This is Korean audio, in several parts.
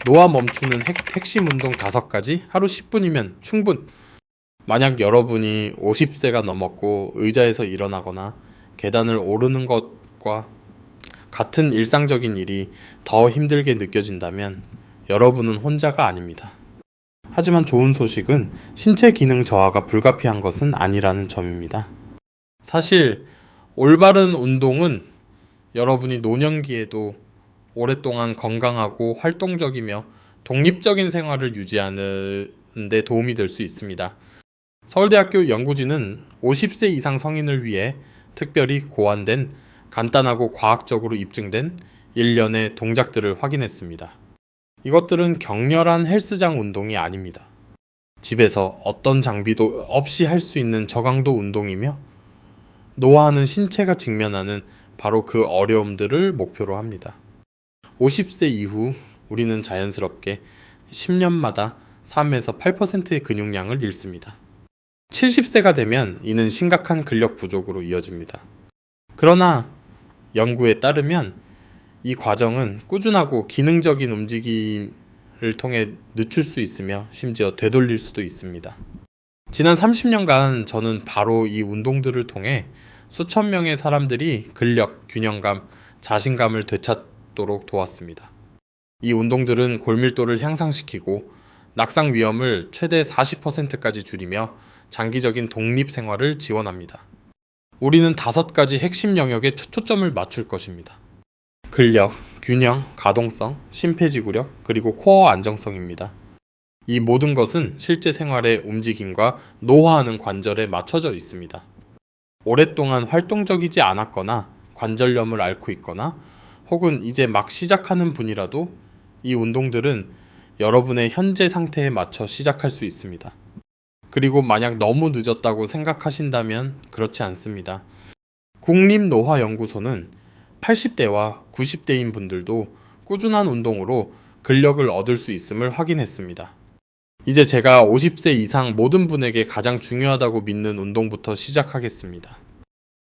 노화 멈추는 핵심 운동 5가지 하루 10분이면 충분. 만약 여러분이 50세가 넘었고 의자에서 일어나거나 계단을 오르는 것과 같은 일상적인 일이 더 힘들게 느껴진다면 여러분은 혼자가 아닙니다. 하지만 좋은 소식은 신체 기능 저하가 불가피한 것은 아니라는 점입니다. 사실 올바른 운동은 여러분이 노년기에도 오랫동안 건강하고 활동적이며 독립적인 생활을 유지하는 데 도움이 될 수 있습니다. 서울대학교 연구진은 50세 이상 성인을 위해 특별히 고안된 간단하고 과학적으로 입증된 일련의 동작들을 확인했습니다. 이것들은 격렬한 헬스장 운동이 아닙니다. 집에서 어떤 장비도 없이 할 수 있는 저강도 운동이며 노화하는 신체가 직면하는 바로 그 어려움들을 목표로 합니다. 50세 이후 우리는 자연스럽게 10년마다 3에서 8%의 근육량을 잃습니다. 70세가 되면 이는 심각한 근력 부족으로 이어집니다. 그러나 연구에 따르면 이 과정은 꾸준하고 기능적인 움직임을 통해 늦출 수 있으며 심지어 되돌릴 수도 있습니다. 지난 30년간 저는 바로 이 운동들을 통해 수천 명의 사람들이 근력, 균형감, 자신감을 되찾도록 도왔습니다. 이 운동들은 골밀도를 향상시키고 낙상 위험을 최대 40%까지 줄이며 장기적인 독립 생활을 지원합니다. 우리는 5가지 핵심 영역에 초점을 맞출 것입니다. 근력, 균형, 가동성, 심폐지구력, 그리고 코어 안정성입니다. 이 모든 것은 실제 생활의 움직임과 노화하는 관절에 맞춰져 있습니다. 오랫동안 활동적이지 않았거나 관절염을 앓고 있거나 혹은 이제 막 시작하는 분이라도 이 운동들은 여러분의 현재 상태에 맞춰 시작할 수 있습니다. 그리고 만약 너무 늦었다고 생각하신다면 그렇지 않습니다. 국립노화연구소는 80대와 90대인 분들도 꾸준한 운동으로 근력을 얻을 수 있음을 확인했습니다. 이제 제가 50세 이상 모든 분에게 가장 중요하다고 믿는 운동부터 시작하겠습니다.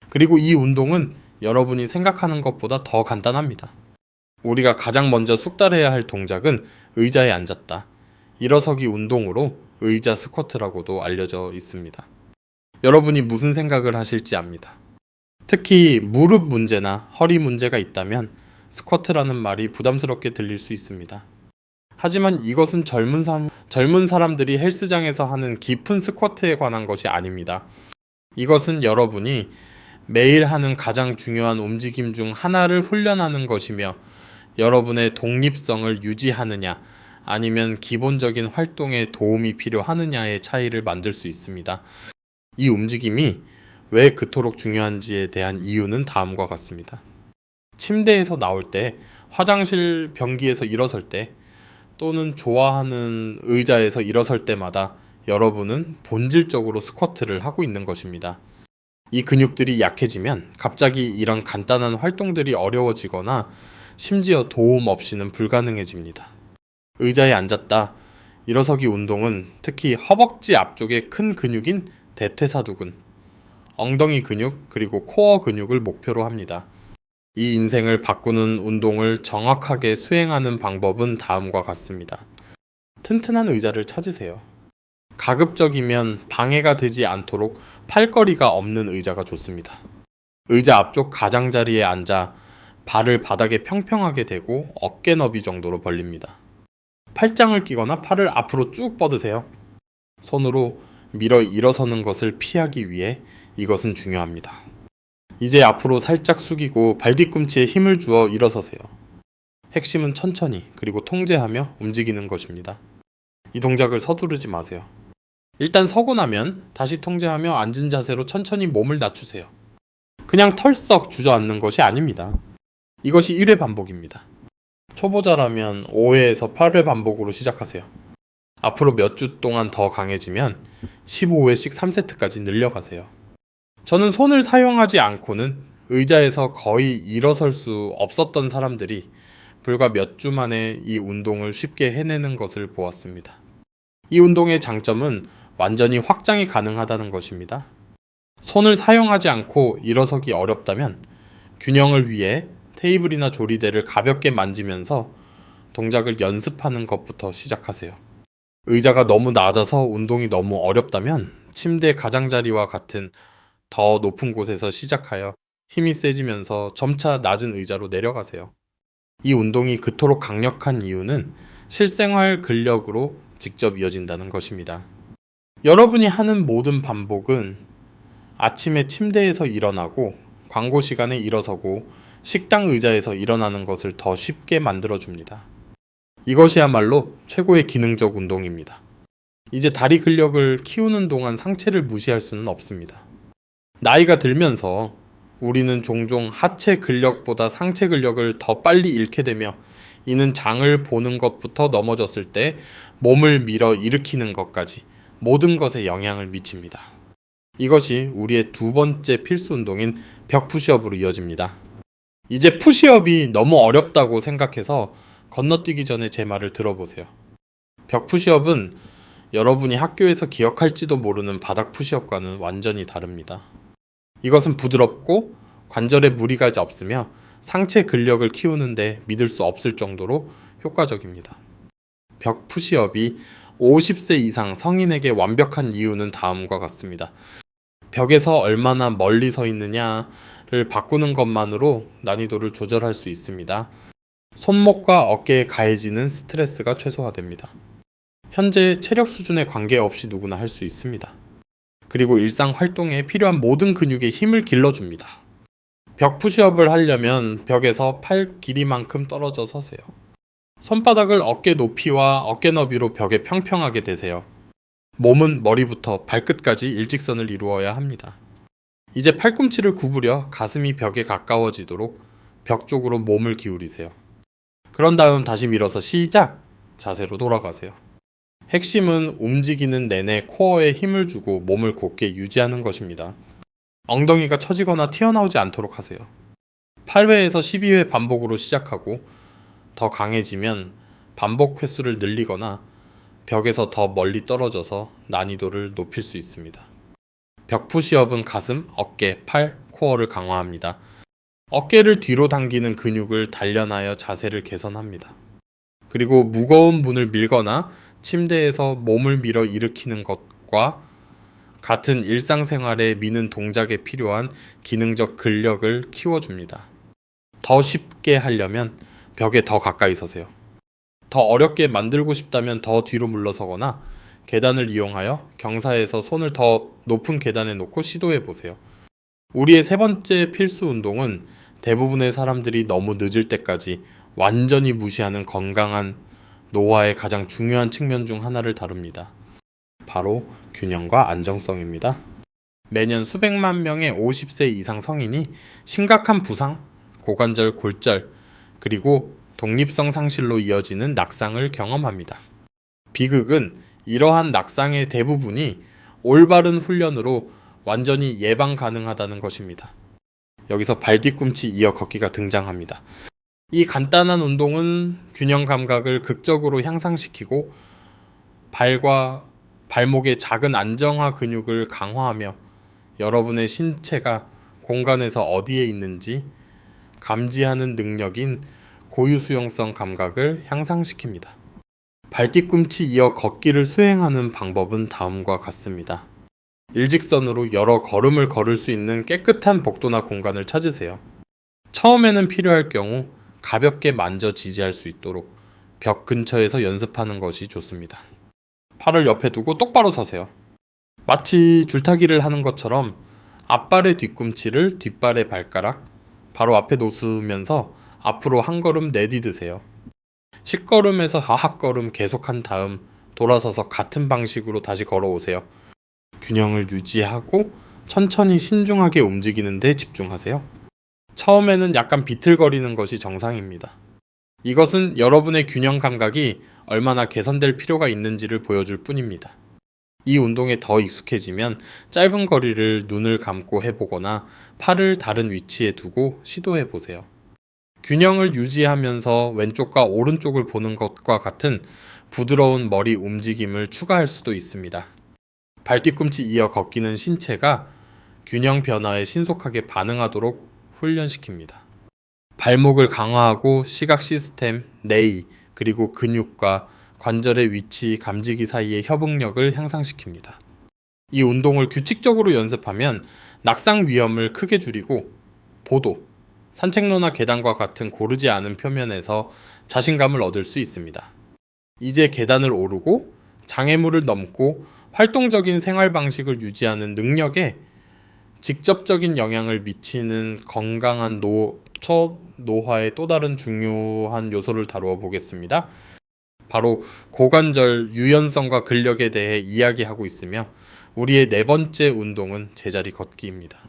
그리고 이 운동은 여러분이 생각하는 것보다 더 간단합니다. 우리가 가장 먼저 숙달해야 할 동작은 의자에 앉았다 일어서기 운동으로 의자 스쿼트라고도 알려져 있습니다. 여러분이 무슨 생각을 하실지 압니다. 특히 무릎 문제나 허리 문제가 있다면 스쿼트라는 말이 부담스럽게 들릴 수 있습니다. 하지만 이것은 젊은 사람들이 헬스장에서 하는 깊은 스쿼트에 관한 것이 아닙니다. 이것은 여러분이 매일 하는 가장 중요한 움직임 중 하나를 훈련하는 것이며 여러분의 독립성을 유지하느냐 아니면 기본적인 활동에 도움이 필요하느냐의 차이를 만들 수 있습니다. 이 움직임이 왜 그토록 중요한지에 대한 이유는 다음과 같습니다. 침대에서 나올 때, 화장실 변기에서 일어설 때, 또는 좋아하는 의자에서 일어설 때마다 여러분은 본질적으로 스쿼트를 하고 있는 것입니다. 이 근육들이 약해지면 갑자기 이런 간단한 활동들이 어려워지거나 심지어 도움 없이는 불가능해집니다. 의자에 앉았다 일어서기 운동은 특히 허벅지 앞쪽의 큰 근육인 대퇴사두근, 엉덩이 근육 그리고 코어 근육을 목표로 합니다. 이 인생을 바꾸는 운동을 정확하게 수행하는 방법은 다음과 같습니다. 튼튼한 의자를 찾으세요. 가급적이면 방해가 되지 않도록 팔걸이가 없는 의자가 좋습니다. 의자 앞쪽 가장자리에 앉아 발을 바닥에 평평하게 대고 어깨 너비 정도로 벌립니다. 팔짱을 끼거나 팔을 앞으로 쭉 뻗으세요. 손으로 밀어 일어서는 것을 피하기 위해 이것은 중요합니다. 이제 앞으로 살짝 숙이고 발뒤꿈치에 힘을 주어 일어서세요. 핵심은 천천히 그리고 통제하며 움직이는 것입니다. 이 동작을 서두르지 마세요. 일단 서고 나면 다시 통제하며 앉은 자세로 천천히 몸을 낮추세요. 그냥 털썩 주저앉는 것이 아닙니다. 이것이 1회 반복입니다. 초보자라면 5회에서 8회 반복으로 시작하세요. 앞으로 몇 주 동안 더 강해지면 15회씩 3세트까지 늘려가세요. 저는 손을 사용하지 않고는 의자에서 거의 일어설 수 없었던 사람들이 불과 몇 주 만에 이 운동을 쉽게 해내는 것을 보았습니다. 이 운동의 장점은 완전히 확장이 가능하다는 것입니다. 손을 사용하지 않고 일어서기 어렵다면 균형을 위해 테이블이나 조리대를 가볍게 만지면서 동작을 연습하는 것부터 시작하세요. 의자가 너무 낮아서 운동이 너무 어렵다면 침대 가장자리와 같은 더 높은 곳에서 시작하여 힘이 세지면서 점차 낮은 의자로 내려가세요. 이 운동이 그토록 강력한 이유는 실생활 근력으로 직접 이어진다는 것입니다. 여러분이 하는 모든 반복은 아침에 침대에서 일어나고 광고 시간에 일어서고 식당 의자에서 일어나는 것을 더 쉽게 만들어줍니다. 이것이야말로 최고의 기능적 운동입니다. 이제 다리 근력을 키우는 동안 상체를 무시할 수는 없습니다. 나이가 들면서 우리는 종종 하체 근력보다 상체 근력을 더 빨리 잃게 되며 이는 장을 보는 것부터 넘어졌을 때 몸을 밀어 일으키는 것까지 모든 것에 영향을 미칩니다. 이것이 우리의 두 번째 필수 운동인 벽 푸시업으로 이어집니다. 이제 푸시업이 너무 어렵다고 생각해서 건너뛰기 전에 제 말을 들어보세요. 벽 푸시업은 여러분이 학교에서 기억할지도 모르는 바닥 푸시업과는 완전히 다릅니다. 이것은 부드럽고 관절에 무리가 없으며 상체 근력을 키우는데 믿을 수 없을 정도로 효과적입니다. 벽 푸시업이 50세 이상 성인에게 완벽한 이유는 다음과 같습니다. 벽에서 얼마나 멀리 서 있느냐를 바꾸는 것만으로 난이도를 조절할 수 있습니다. 손목과 어깨에 가해지는 스트레스가 최소화됩니다. 현재 체력 수준에 관계없이 누구나 할 수 있습니다. 그리고 일상 활동에 필요한 모든 근육에 힘을 길러줍니다. 벽 푸시업을 하려면 벽에서 팔 길이만큼 떨어져 서세요. 손바닥을 어깨 높이와 어깨 너비로 벽에 평평하게 대세요. 몸은 머리부터 발끝까지 일직선을 이루어야 합니다. 이제 팔꿈치를 구부려 가슴이 벽에 가까워지도록 벽 쪽으로 몸을 기울이세요. 그런 다음 다시 밀어서 시작! 자세로 돌아가세요. 핵심은 움직이는 내내 코어에 힘을 주고 몸을 곧게 유지하는 것입니다. 엉덩이가 처지거나 튀어나오지 않도록 하세요. 8회에서 12회 반복으로 시작하고 더 강해지면 반복 횟수를 늘리거나 벽에서 더 멀리 떨어져서 난이도를 높일 수 있습니다. 벽 푸시업은 가슴, 어깨, 팔, 코어를 강화합니다. 어깨를 뒤로 당기는 근육을 단련하여 자세를 개선합니다. 그리고 무거운 문을 밀거나 침대에서 몸을 밀어 일으키는 것과 같은 일상생활에 미는 동작에 필요한 기능적 근력을 키워줍니다. 더 쉽게 하려면 벽에 더 가까이 서세요. 더 어렵게 만들고 싶다면 더 뒤로 물러서거나 계단을 이용하여 경사에서 손을 더 높은 계단에 놓고 시도해 보세요. 우리의 세 번째 필수 운동은 대부분의 사람들이 너무 늦을 때까지 완전히 무시하는 건강한 노화의 가장 중요한 측면 중 하나를 다룹니다. 바로 균형과 안정성입니다. 매년 수백만 명의 50세 이상 성인이 심각한 부상, 고관절 골절, 그리고 독립성 상실로 이어지는 낙상을 경험합니다. 비극은 이러한 낙상의 대부분이 올바른 훈련으로 완전히 예방 가능하다는 것입니다. 여기서 발뒤꿈치 이어 걷기가 등장합니다. 이 간단한 운동은 균형 감각을 극적으로 향상시키고 발과 발목의 작은 안정화 근육을 강화하며 여러분의 신체가 공간에서 어디에 있는지 감지하는 능력인 고유수용성 감각을 향상시킵니다. 발뒤꿈치 이어 걷기를 수행하는 방법은 다음과 같습니다. 일직선으로 여러 걸음을 걸을 수 있는 깨끗한 복도나 공간을 찾으세요. 처음에는 필요할 경우 가볍게 만져 지지할 수 있도록 벽 근처에서 연습하는 것이 좋습니다. 팔을 옆에 두고 똑바로 서세요. 마치 줄타기를 하는 것처럼 앞발의 뒤꿈치를 뒷발의 발가락 바로 앞에 놓으면서 앞으로 한 걸음 내디드세요. 10걸음에서 9걸음 계속한 다음 돌아서서 같은 방식으로 다시 걸어오세요. 균형을 유지하고 천천히 신중하게 움직이는 데 집중하세요. 처음에는 약간 비틀거리는 것이 정상입니다. 이것은 여러분의 균형 감각이 얼마나 개선될 필요가 있는지를 보여줄 뿐입니다. 이 운동에 더 익숙해지면 짧은 거리를 눈을 감고 해보거나 팔을 다른 위치에 두고 시도해보세요. 균형을 유지하면서 왼쪽과 오른쪽을 보는 것과 같은 부드러운 머리 움직임을 추가할 수도 있습니다. 발뒤꿈치 이어 걷기는 신체가 균형 변화에 신속하게 반응하도록 훈련시킵니다. 발목을 강화하고 시각 시스템, 뇌, 그리고 근육과 관절의 위치 감지기 사이의 협응력을 향상시킵니다. 이 운동을 규칙적으로 연습하면 낙상 위험을 크게 줄이고 보도, 산책로나 계단과 같은 고르지 않은 표면에서 자신감을 얻을 수 있습니다. 이제 계단을 오르고 장애물을 넘고 활동적인 생활 방식을 유지하는 능력에 직접적인 영향을 미치는 건강한 노화의 또 다른 중요한 요소를 다루어 보겠습니다. 바로 고관절 유연성과 근력에 대해 이야기하고 있으며 우리의 네 번째 운동은 제자리 걷기입니다.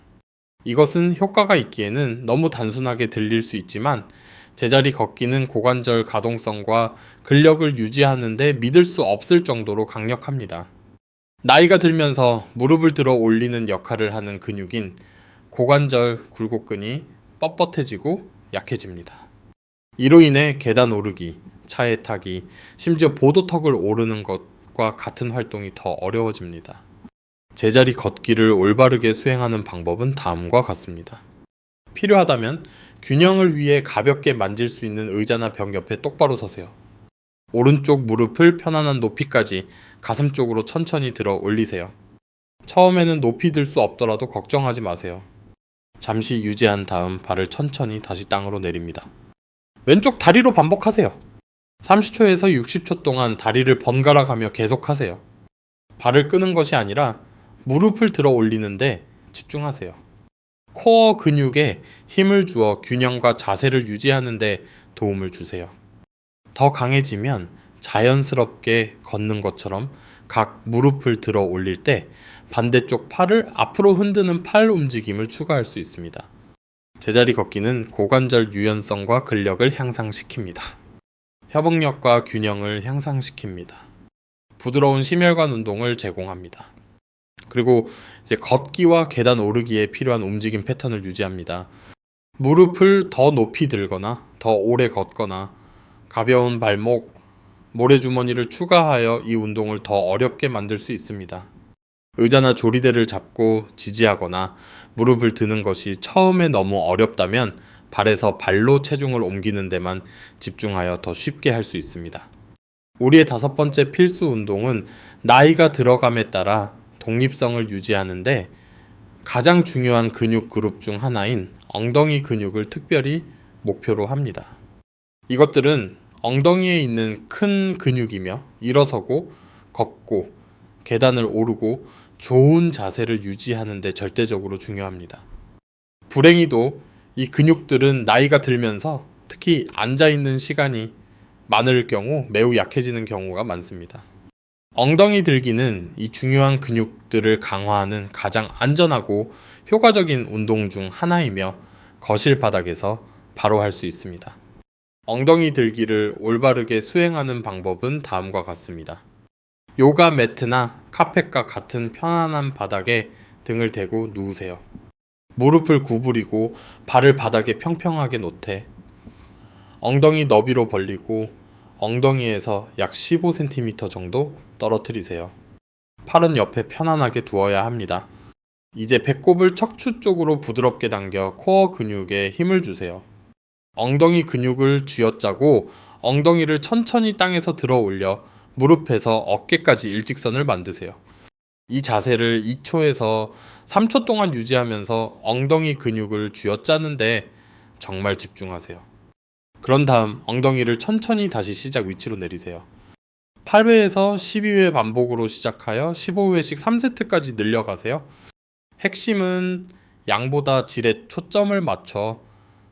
이것은 효과가 있기에는 너무 단순하게 들릴 수 있지만 제자리 걷기는 고관절 가동성과 근력을 유지하는 데 믿을 수 없을 정도로 강력합니다. 나이가 들면서 무릎을 들어 올리는 역할을 하는 근육인 고관절 굴곡근이 뻣뻣해지고 약해집니다. 이로 인해 계단 오르기, 차에 타기, 심지어 보도턱을 오르는 것과 같은 활동이 더 어려워집니다. 제자리 걷기를 올바르게 수행하는 방법은 다음과 같습니다. 필요하다면 균형을 위해 가볍게 만질 수 있는 의자나 벽 옆에 똑바로 서세요. 오른쪽 무릎을 편안한 높이까지 가슴 쪽으로 천천히 들어 올리세요. 처음에는 높이 들 수 없더라도 걱정하지 마세요. 잠시 유지한 다음 발을 천천히 다시 땅으로 내립니다. 왼쪽 다리로 반복하세요. 30초에서 60초 동안 다리를 번갈아 가며 계속하세요. 발을 끄는 것이 아니라 무릎을 들어 올리는데 집중하세요. 코어 근육에 힘을 주어 균형과 자세를 유지하는 데 도움을 주세요. 더 강해지면 자연스럽게 걷는 것처럼 각 무릎을 들어 올릴 때 반대쪽 팔을 앞으로 흔드는 팔 움직임을 추가할 수 있습니다. 제자리 걷기는 고관절 유연성과 근력을 향상시킵니다. 협응력과 균형을 향상시킵니다. 부드러운 심혈관 운동을 제공합니다. 그리고 이제 걷기와 계단 오르기에 필요한 움직임 패턴을 유지합니다. 무릎을 더 높이 들거나 더 오래 걷거나 가벼운 발목, 모래주머니를 추가하여 이 운동을 더 어렵게 만들 수 있습니다. 의자나 조리대를 잡고 지지하거나 무릎을 드는 것이 처음에 너무 어렵다면 발에서 발로 체중을 옮기는 데만 집중하여 더 쉽게 할 수 있습니다. 우리의 다섯 번째 필수 운동은 나이가 들어감에 따라 독립성을 유지하는데 가장 중요한 근육 그룹 중 하나인 엉덩이 근육을 특별히 목표로 합니다. 이것들은 엉덩이에 있는 큰 근육이며 일어서고 걷고 계단을 오르고 좋은 자세를 유지하는 데 절대적으로 중요합니다. 불행히도 이 근육들은 나이가 들면서 특히 앉아있는 시간이 많을 경우 매우 약해지는 경우가 많습니다. 엉덩이 들기는 이 중요한 근육들을 강화하는 가장 안전하고 효과적인 운동 중 하나이며 거실 바닥에서 바로 할 수 있습니다. 엉덩이 들기를 올바르게 수행하는 방법은 다음과 같습니다. 요가 매트나 카펫과 같은 편안한 바닥에 등을 대고 누우세요. 무릎을 구부리고 발을 바닥에 평평하게 놓되 엉덩이 너비로 벌리고 엉덩이에서 약 15cm 정도 떨어뜨리세요. 팔은 옆에 편안하게 두어야 합니다. 이제 배꼽을 척추 쪽으로 부드럽게 당겨 코어 근육에 힘을 주세요. 엉덩이 근육을 쥐어짜고 엉덩이를 천천히 땅에서 들어 올려 무릎에서 어깨까지 일직선을 만드세요. 이 자세를 2초에서 3초 동안 유지하면서 엉덩이 근육을 쥐어짜는데 정말 집중하세요. 그런 다음 엉덩이를 천천히 다시 시작 위치로 내리세요. 8회에서 12회 반복으로 시작하여 15회씩 3세트까지 늘려가세요. 핵심은 양보다 질에 초점을 맞춰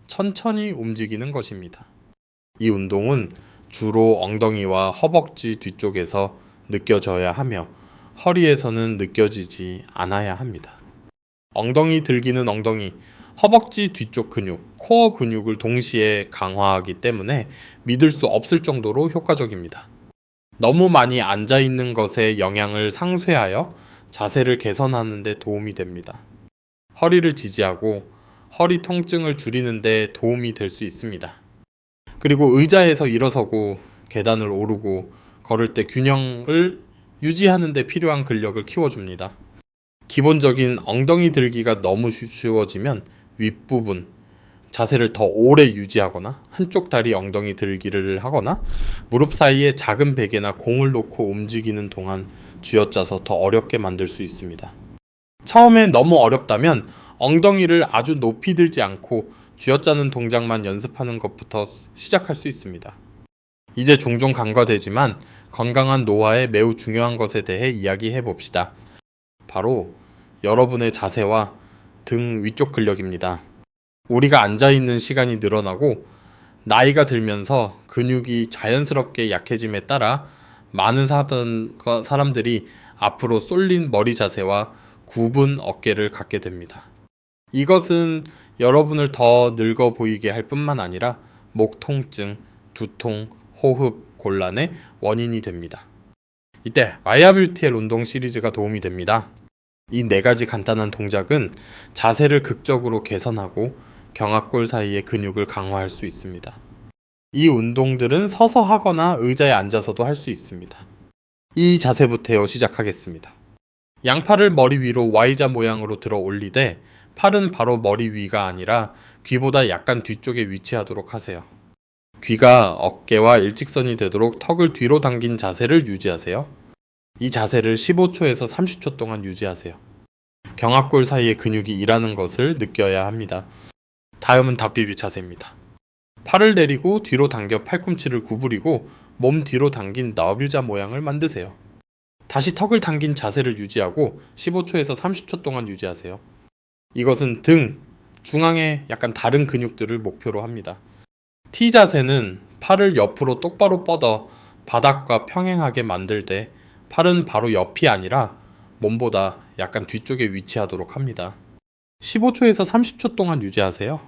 천천히 움직이는 것입니다. 이 운동은 주로 엉덩이와 허벅지 뒤쪽에서 느껴져야 하며 허리에서는 느껴지지 않아야 합니다. 엉덩이 들기는 엉덩이, 허벅지 뒤쪽 근육, 코어 근육을 동시에 강화하기 때문에 믿을 수 없을 정도로 효과적입니다. 너무 많이 앉아있는 것에 영향을 상쇄하여 자세를 개선하는 데 도움이 됩니다. 허리를 지지하고 허리 통증을 줄이는 데 도움이 될 수 있습니다. 그리고 의자에서 일어서고 계단을 오르고 걸을 때 균형을 유지하는 데 필요한 근력을 키워줍니다. 기본적인 엉덩이 들기가 너무 쉬워지면 윗부분, 자세를 더 오래 유지하거나 한쪽 다리 엉덩이 들기를 하거나 무릎 사이에 작은 베개나 공을 놓고 움직이는 동안 쥐어짜서 더 어렵게 만들 수 있습니다. 처음에 너무 어렵다면 엉덩이를 아주 높이 들지 않고 쥐어짜는 동작만 연습하는 것부터 시작할 수 있습니다. 이제 종종 간과되지만 건강한 노화에 매우 중요한 것에 대해 이야기해 봅시다. 바로 여러분의 자세와 등 위쪽 근력입니다. 우리가 앉아있는 시간이 늘어나고 나이가 들면서 근육이 자연스럽게 약해짐에 따라 많은 사람들이 앞으로 쏠린 머리 자세와 굽은 어깨를 갖게 됩니다. 이것은 여러분을 더 늙어 보이게 할 뿐만 아니라 목 통증, 두통, 호흡 곤란의 원인이 됩니다. 이때 와이어빌티엘 운동 시리즈가 도움이 됩니다. 이 4가지 간단한 동작은 자세를 극적으로 개선하고 경합골 사이의 근육을 강화할 수 있습니다. 이 운동들은 서서 하거나 의자에 앉아서도 할 수 있습니다. 이 자세부터 시작하겠습니다. 양팔을 머리 위로 Y자 모양으로 들어 올리되 팔은 바로 머리 위가 아니라 귀보다 약간 뒤쪽에 위치하도록 하세요. 귀가 어깨와 일직선이 되도록 턱을 뒤로 당긴 자세를 유지하세요. 이 자세를 15초에서 30초 동안 유지하세요. 경합골 사이의 근육이 일하는 것을 느껴야 합니다. 다음은 닭비비 자세입니다. 팔을 내리고 뒤로 당겨 팔꿈치를 구부리고 몸 뒤로 당긴 W자 모양을 만드세요. 다시 턱을 당긴 자세를 유지하고 15초에서 30초 동안 유지하세요. 이것은 등, 중앙의 약간 다른 근육들을 목표로 합니다. T 자세는 팔을 옆으로 똑바로 뻗어 바닥과 평행하게 만들 때 팔은 바로 옆이 아니라 몸보다 약간 뒤쪽에 위치하도록 합니다. 15초에서 30초 동안 유지하세요.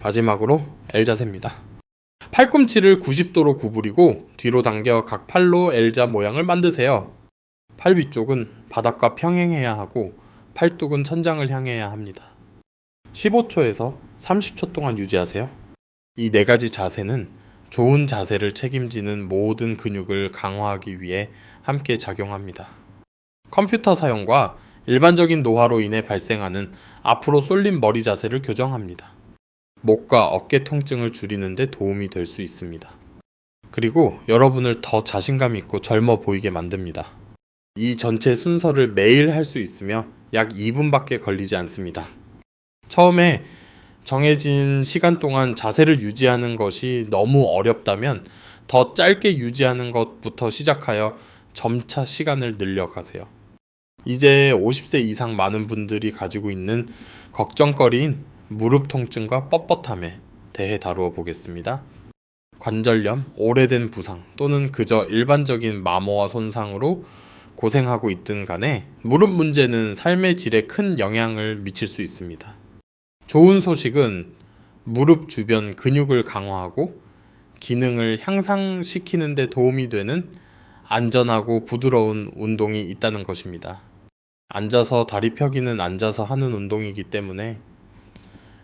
마지막으로 L 자세입니다. 팔꿈치를 90도로 구부리고 뒤로 당겨 각 팔로 L자 모양을 만드세요. 팔 위쪽은 바닥과 평행해야 하고 팔뚝은 천장을 향해야 합니다. 15초에서 30초 동안 유지하세요. 이 4가지 자세는 좋은 자세를 책임지는 모든 근육을 강화하기 위해 함께 작용합니다. 컴퓨터 사용과 일반적인 노화로 인해 발생하는 앞으로 쏠린 머리 자세를 교정합니다. 목과 어깨 통증을 줄이는 데 도움이 될 수 있습니다. 그리고 여러분을 더 자신감 있고 젊어 보이게 만듭니다. 이 전체 순서를 매일 할 수 있으며 약 2분밖에 걸리지 않습니다. 처음에 정해진 시간 동안 자세를 유지하는 것이 너무 어렵다면 더 짧게 유지하는 것부터 시작하여 점차 시간을 늘려가세요. 이제 50세 이상 많은 분들이 가지고 있는 걱정거리인 무릎 통증과 뻣뻣함에 대해 다루어 보겠습니다. 관절염, 오래된 부상 또는 그저 일반적인 마모와 손상으로 고생하고 있든 간에 무릎 문제는 삶의 질에 큰 영향을 미칠 수 있습니다. 좋은 소식은 무릎 주변 근육을 강화하고 기능을 향상시키는 데 도움이 되는 안전하고 부드러운 운동이 있다는 것입니다. 앉아서 다리 펴기는 앉아서 하는 운동이기 때문에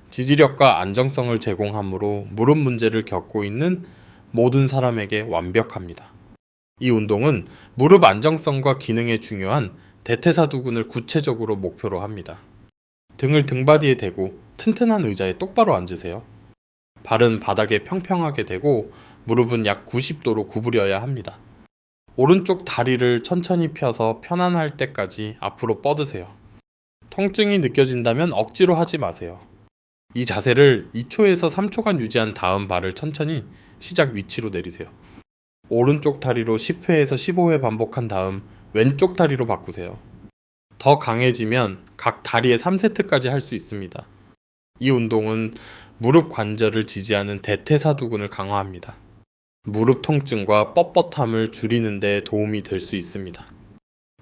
지지력과 안정성을 제공하므로 무릎 문제를 겪고 있는 모든 사람에게 완벽합니다. 이 운동은 무릎 안정성과 기능에 중요한 대퇴사두근을 구체적으로 목표로 합니다. 등을 등받이에 대고 튼튼한 의자에 똑바로 앉으세요. 발은 바닥에 평평하게 대고 무릎은 약 90도로 구부려야 합니다. 오른쪽 다리를 천천히 펴서 편안할 때까지 앞으로 뻗으세요. 통증이 느껴진다면 억지로 하지 마세요. 이 자세를 2초에서 3초간 유지한 다음 발을 천천히 시작 위치로 내리세요. 오른쪽 다리로 10회에서 15회 반복한 다음 왼쪽 다리로 바꾸세요. 더 강해지면 각 다리에 3세트까지 할 수 있습니다. 이 운동은 무릎 관절을 지지하는 대퇴사두근을 강화합니다. 무릎 통증과 뻣뻣함을 줄이는 데 도움이 될 수 있습니다.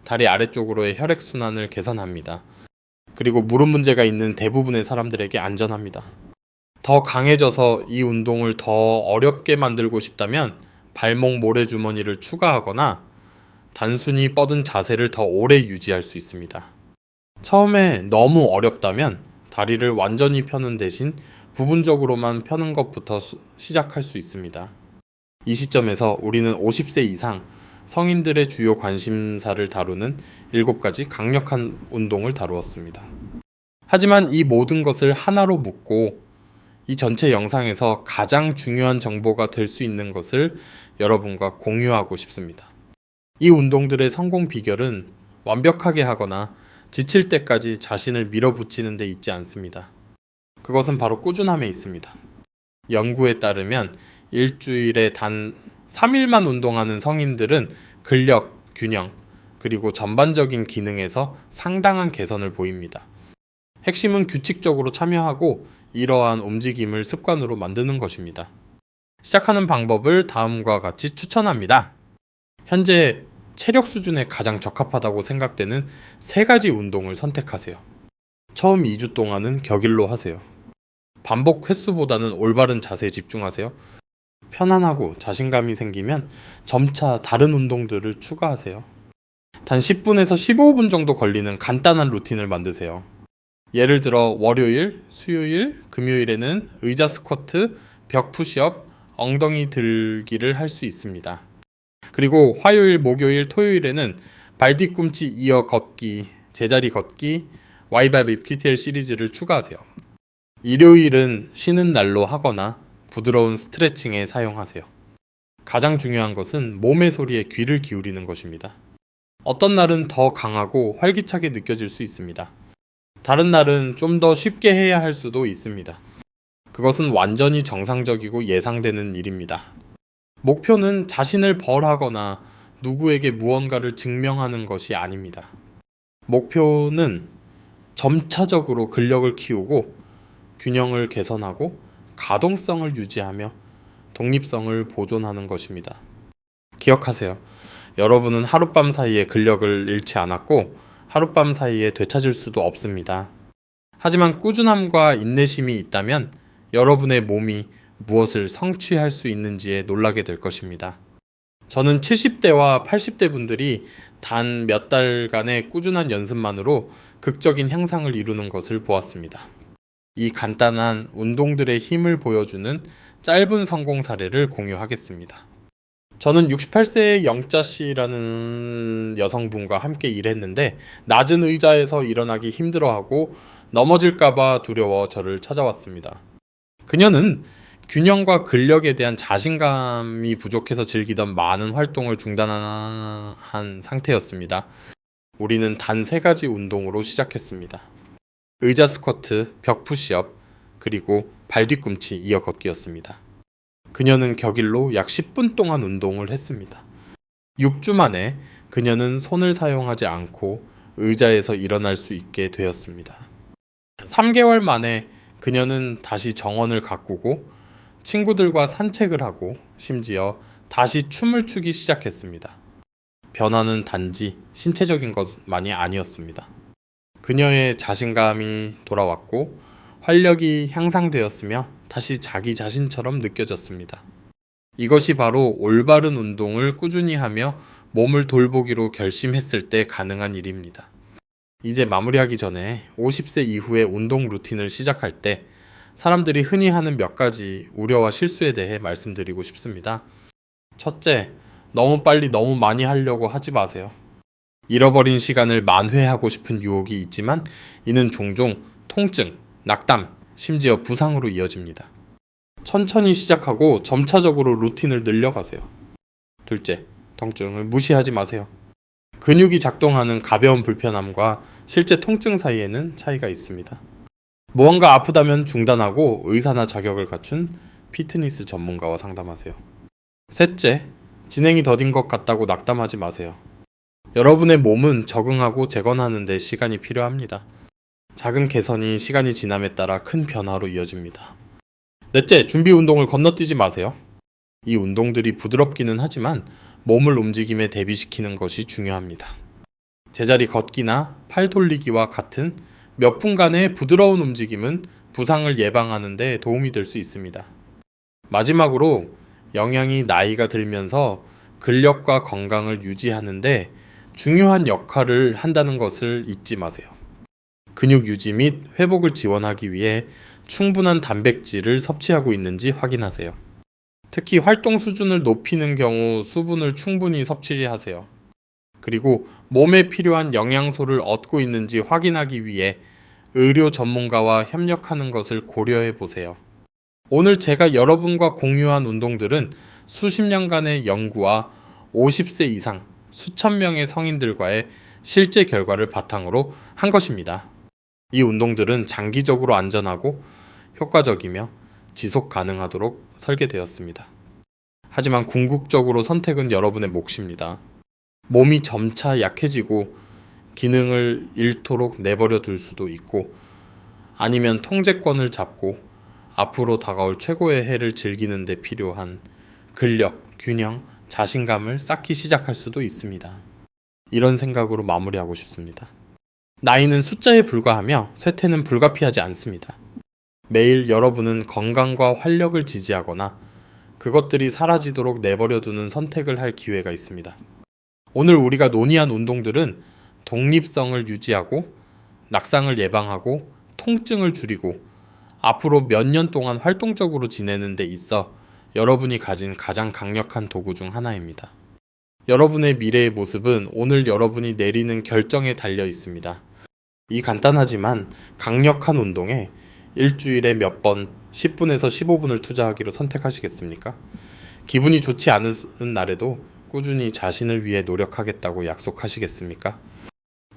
다리 아래쪽으로의 혈액순환을 개선합니다. 그리고 무릎 문제가 있는 대부분의 사람들에게 안전합니다. 더 강해져서 이 운동을 더 어렵게 만들고 싶다면 발목 모래주머니를 추가하거나 단순히 뻗은 자세를 더 오래 유지할 수 있습니다. 처음에 너무 어렵다면 다리를 완전히 펴는 대신 부분적으로만 펴는 것부터 시작할 수 있습니다. 이 시점에서 우리는 50세 이상 성인들의 주요 관심사를 다루는 7가지 강력한 운동을 다루었습니다. 하지만 이 모든 것을 하나로 묶고 이 전체 영상에서 가장 중요한 정보가 될 수 있는 것을 여러분과 공유하고 싶습니다. 이 운동들의 성공 비결은 완벽하게 하거나 지칠 때까지 자신을 밀어붙이는 데 있지 않습니다. 그것은 바로 꾸준함에 있습니다. 연구에 따르면 일주일에 단 3일만 운동하는 성인들은 근력, 균형, 그리고 전반적인 기능에서 상당한 개선을 보입니다. 핵심은 규칙적으로 참여하고 이러한 움직임을 습관으로 만드는 것입니다. 시작하는 방법을 다음과 같이 추천합니다. 현재 체력 수준에 가장 적합하다고 생각되는 3가지 운동을 선택하세요. 처음 2주 동안은 격일로 하세요. 반복 횟수보다는 올바른 자세에 집중하세요. 편안하고 자신감이 생기면 점차 다른 운동들을 추가하세요. 단 10분에서 15분 정도 걸리는 간단한 루틴을 만드세요. 예를 들어 월요일, 수요일, 금요일에는 의자 스쿼트, 벽 푸시업, 엉덩이 들기를 할 수 있습니다. 그리고 화요일, 목요일, 토요일에는 발 뒤꿈치 이어 걷기, 제자리 걷기, 와이바비 PTL 시리즈를 추가하세요. 일요일은 쉬는 날로 하거나 부드러운 스트레칭에 사용하세요. 가장 중요한 것은 몸의 소리에 귀를 기울이는 것입니다. 어떤 날은 더 강하고 활기차게 느껴질 수 있습니다. 다른 날은 좀 더 쉽게 해야 할 수도 있습니다. 그것은 완전히 정상적이고 예상되는 일입니다. 목표는 자신을 벌하거나 누구에게 무언가를 증명하는 것이 아닙니다. 목표는 점차적으로 근력을 키우고 균형을 개선하고 가동성을 유지하며 독립성을 보존하는 것입니다. 기억하세요. 여러분은 하룻밤 사이에 근력을 잃지 않았고 하룻밤 사이에 되찾을 수도 없습니다. 하지만 꾸준함과 인내심이 있다면 여러분의 몸이 무엇을 성취할 수 있는지에 놀라게 될 것입니다. 저는 70대와 80대 분들이 단 몇 달간의 꾸준한 연습만으로 극적인 향상을 이루는 것을 보았습니다. 이 간단한 운동들의 힘을 보여주는 짧은 성공 사례를 공유하겠습니다. 저는 68세의 영자씨라는 여성분과 함께 일했는데 낮은 의자에서 일어나기 힘들어하고 넘어질까봐 두려워 저를 찾아왔습니다. 그녀는 균형과 근력에 대한 자신감이 부족해서 즐기던 많은 활동을 중단한 상태였습니다. 우리는 단 3가지 운동으로 시작했습니다. 의자 스쿼트, 벽 푸시업, 그리고 발 뒤꿈치 이어 걷기였습니다. 그녀는 격일로 약 10분 동안 운동을 했습니다. 6주 만에 그녀는 손을 사용하지 않고 의자에서 일어날 수 있게 되었습니다. 3개월 만에 그녀는 다시 정원을 가꾸고 친구들과 산책을 하고 심지어 다시 춤을 추기 시작했습니다. 변화는 단지 신체적인 것만이 아니었습니다. 그녀의 자신감이 돌아왔고 활력이 향상되었으며 다시 자기 자신처럼 느껴졌습니다. 이것이 바로 올바른 운동을 꾸준히 하며 몸을 돌보기로 결심했을 때 가능한 일입니다. 이제 마무리하기 전에 50세 이후의 운동 루틴을 시작할 때 사람들이 흔히 하는 몇 가지 우려와 실수에 대해 말씀드리고 싶습니다. 첫째, 너무 빨리 너무 많이 하려고 하지 마세요. 잃어버린 시간을 만회하고 싶은 유혹이 있지만 이는 종종 통증, 낙담, 심지어 부상으로 이어집니다. 천천히 시작하고 점차적으로 루틴을 늘려가세요. 둘째, 통증을 무시하지 마세요. 근육이 작동하는 가벼운 불편함과 실제 통증 사이에는 차이가 있습니다. 무언가 아프다면 중단하고 의사나 자격을 갖춘 피트니스 전문가와 상담하세요. 셋째, 진행이 더딘 것 같다고 낙담하지 마세요. 여러분의 몸은 적응하고 재건하는 데 시간이 필요합니다. 작은 개선이 시간이 지남에 따라 큰 변화로 이어집니다. 넷째, 준비 운동을 건너뛰지 마세요. 이 운동들이 부드럽기는 하지만 몸을 움직임에 대비시키는 것이 중요합니다. 제자리 걷기나 팔 돌리기와 같은 몇 분간의 부드러운 움직임은 부상을 예방하는 데 도움이 될 수 있습니다. 마지막으로 영양이 나이가 들면서 근력과 건강을 유지하는데 중요한 역할을 한다는 것을 잊지 마세요. 근육 유지 및 회복을 지원하기 위해 충분한 단백질을 섭취하고 있는지 확인하세요. 특히 활동 수준을 높이는 경우 수분을 충분히 섭취하세요. 그리고 몸에 필요한 영양소를 얻고 있는지 확인하기 위해 의료 전문가와 협력하는 것을 고려해 보세요. 오늘 제가 여러분과 공유한 운동들은 수십 년간의 연구와 50세 이상 수천 명의 성인들과의 실제 결과를 바탕으로 한 것입니다. 이 운동들은 장기적으로 안전하고 효과적이며 지속 가능하도록 설계되었습니다. 하지만 궁극적으로 선택은 여러분의 몫입니다. 몸이 점차 약해지고 기능을 잃도록 내버려 둘 수도 있고, 아니면 통제권을 잡고 앞으로 다가올 최고의 해를 즐기는 데 필요한 근력, 균형, 자신감을 쌓기 시작할 수도 있습니다. 이런 생각으로 마무리하고 싶습니다. 나이는 숫자에 불과하며 쇠퇴는 불가피하지 않습니다. 매일 여러분은 건강과 활력을 지지하거나 그것들이 사라지도록 내버려두는 선택을 할 기회가 있습니다. 오늘 우리가 논의한 운동들은 독립성을 유지하고 낙상을 예방하고 통증을 줄이고 앞으로 몇 년 동안 활동적으로 지내는 데 있어 여러분이 가진 가장 강력한 도구 중 하나입니다. 여러분의 미래의 모습은 오늘 여러분이 내리는 결정에 달려 있습니다. 이 간단하지만 강력한 운동에 일주일에 몇 번 10분에서 15분을 투자하기로 선택하시겠습니까? 기분이 좋지 않은 날에도 꾸준히 자신을 위해 노력하겠다고 약속하시겠습니까?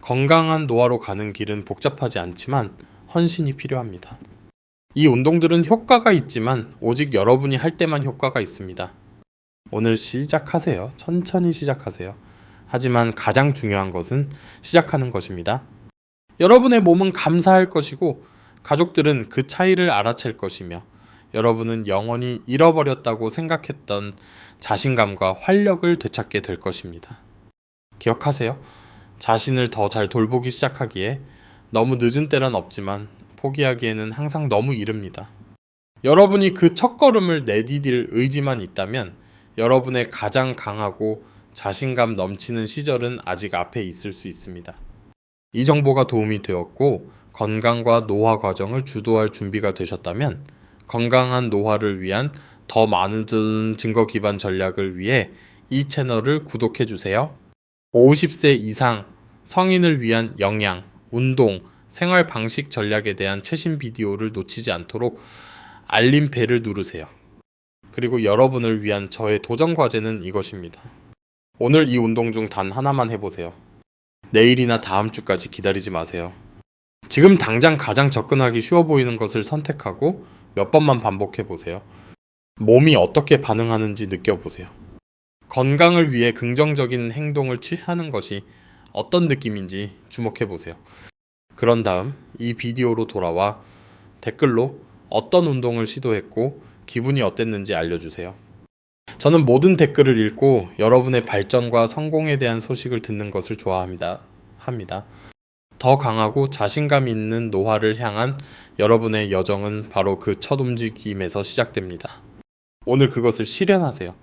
건강한 노화로 가는 길은 복잡하지 않지만 헌신이 필요합니다. 이 운동들은 효과가 있지만 오직 여러분이 할 때만 효과가 있습니다. 오늘 시작하세요. 천천히 시작하세요. 하지만 가장 중요한 것은 시작하는 것입니다. 여러분의 몸은 감사할 것이고 가족들은 그 차이를 알아챌 것이며 여러분은 영원히 잃어버렸다고 생각했던 자신감과 활력을 되찾게 될 것입니다. 기억하세요. 자신을 더 잘 돌보기 시작하기에 너무 늦은 때란 없지만 포기하기에는 항상 너무 이릅니다. 여러분이 그 첫걸음을 내디딜 의지만 있다면 여러분의 가장 강하고 자신감 넘치는 시절은 아직 앞에 있을 수 있습니다. 이 정보가 도움이 되었고 건강과 노화 과정을 주도할 준비가 되셨다면 건강한 노화를 위한 더 많은 증거 기반 전략을 위해 이 채널을 구독해 주세요. 50세 이상 성인을 위한 영양, 운동, 생활 방식 전략에 대한 최신 비디오를 놓치지 않도록 알림벨을 누르세요. 그리고 여러분을 위한 저의 도전 과제는 이것입니다. 오늘 이 운동 중 단 하나만 해보세요. 내일이나 다음 주까지 기다리지 마세요. 지금 당장 가장 접근하기 쉬워 보이는 것을 선택하고 몇 번만 반복해 보세요. 몸이 어떻게 반응하는지 느껴보세요. 건강을 위해 긍정적인 행동을 취하는 것이 어떤 느낌인지 주목해 보세요. 그런 다음 이 비디오로 돌아와 댓글로 어떤 운동을 시도했고 기분이 어땠는지 알려주세요. 저는 모든 댓글을 읽고 여러분의 발전과 성공에 대한 소식을 듣는 것을 좋아합니다. 더 강하고 자신감 있는 노화를 향한 여러분의 여정은 바로 그 첫 움직임에서 시작됩니다. 오늘 그것을 실현하세요.